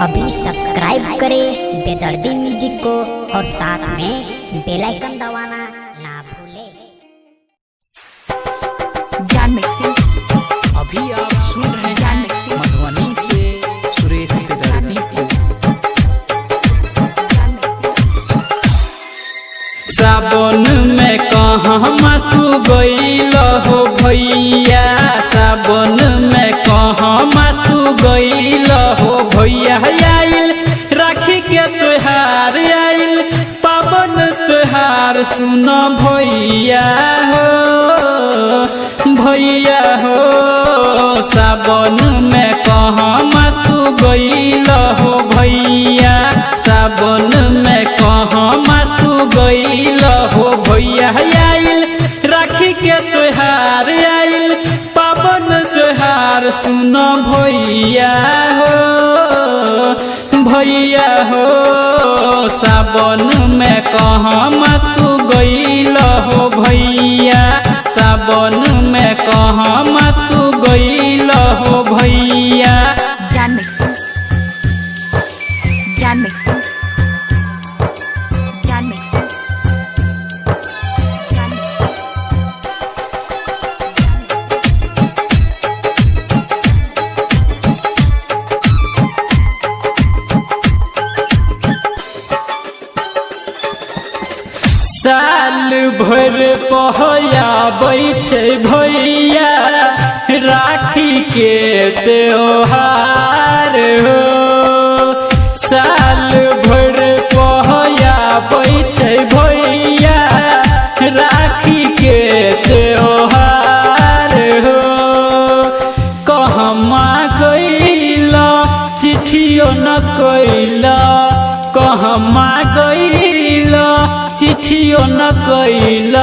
अभी सब्सक्राइब करें बेदर्दी म्यूजिक को और साथ में बेल आइकन दबाना ना भूलें। जान मिक्सिंग अभी आप सुन रहे हैं मधुबनी से सुरेश बेदर्दी को। सावन में कहाँ तू गइल हो भैया, सावन में कहाँ तू गइल हो भैया। आइल राखी के त्योहार, आइल पावन त्योहार, सुन भैया हो भैया हो। सावन में कहाँ तू गइल हो भैया, सावन में कहाँ तू गइल हो भैया। आइल राखी के त्योहार, आइल पावन त्योहार, सुन भैया हो भैया हो। सावन में कहाँ तू गइल हो भैया, सावन में कहाँ तू गइल हो भैया। जान मिक्सिंग जान मिक्सिंग जान मिक्सिंग जान मिक्सिंग। साल भर पहयाबै छै भैया राखी के त्योहार हो। साल भर पहयाबै छै भैया राखी के त्योहार हो। कहमा गइल चिट्ठियो न कैल, कहमा गइल चिट्ठियो न कैल,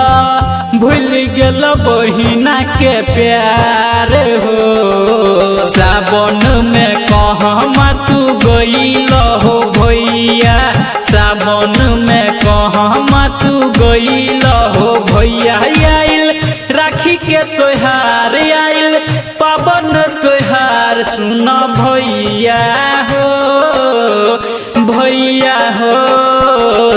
भूल गेल बहिना के प्यार हो। सावन में कहाँ तू गइल हो भैया, सावन में कहाँ तू गइल हो भैया। आइल राखी के त्योहार, आइल पावन त्योहार, सुन भैया हो भैया हो।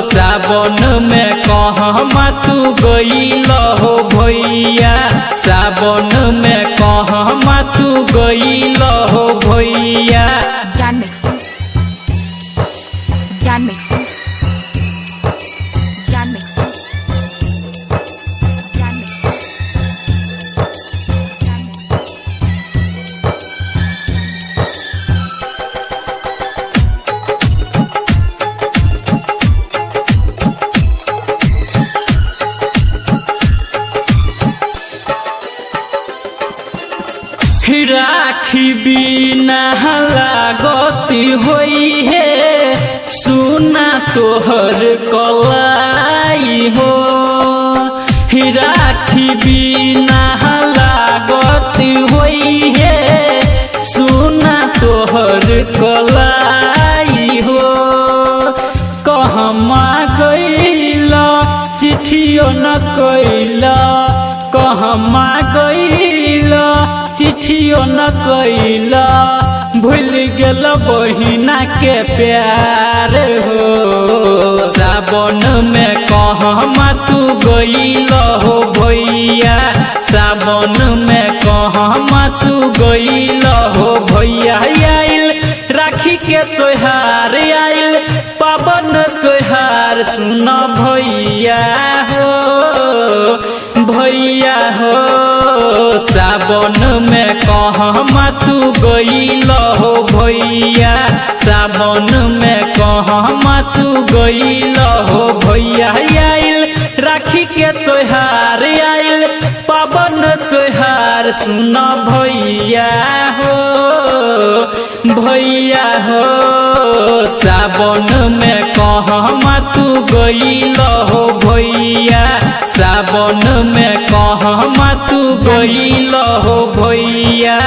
सावन में कहाँ तू गइल हो भैया, सावन में कहाँ तू गइल हो भैया। जान मिक्सिंग जान मिक्सिंग जान मिक्सिंग जान मिक्सिंग जान मिक्सिंग। राखी बिना लागती होई है, सुना तोहर कलाई हो। राखी बिना लागती होई है, सुना तोहर कलाई हो। कहमा गइल चिट्ठियो न कैल, कहमा गइल चिट्ठियो न कैल, भूल गेल बहिना के प्यार हो। सावन में कहाँ तू गइल हो भैया, सावन में कहाँ तू गइल हो भैया। आइल राखी के त्योहार, आइल पावन त्योहार, सुन भैया हो भैया हो। सावन में कहाँ तू गइल हो भैया, सावन में कहाँ तू गइल हो भैया। आइल राखी के त्योहार, आइल पावन त्योहार, सुन भैया हो भैया हो। सावन में कहाँ तू गइल हो भैया, सावन में कहाँ तू गइल हो भैया।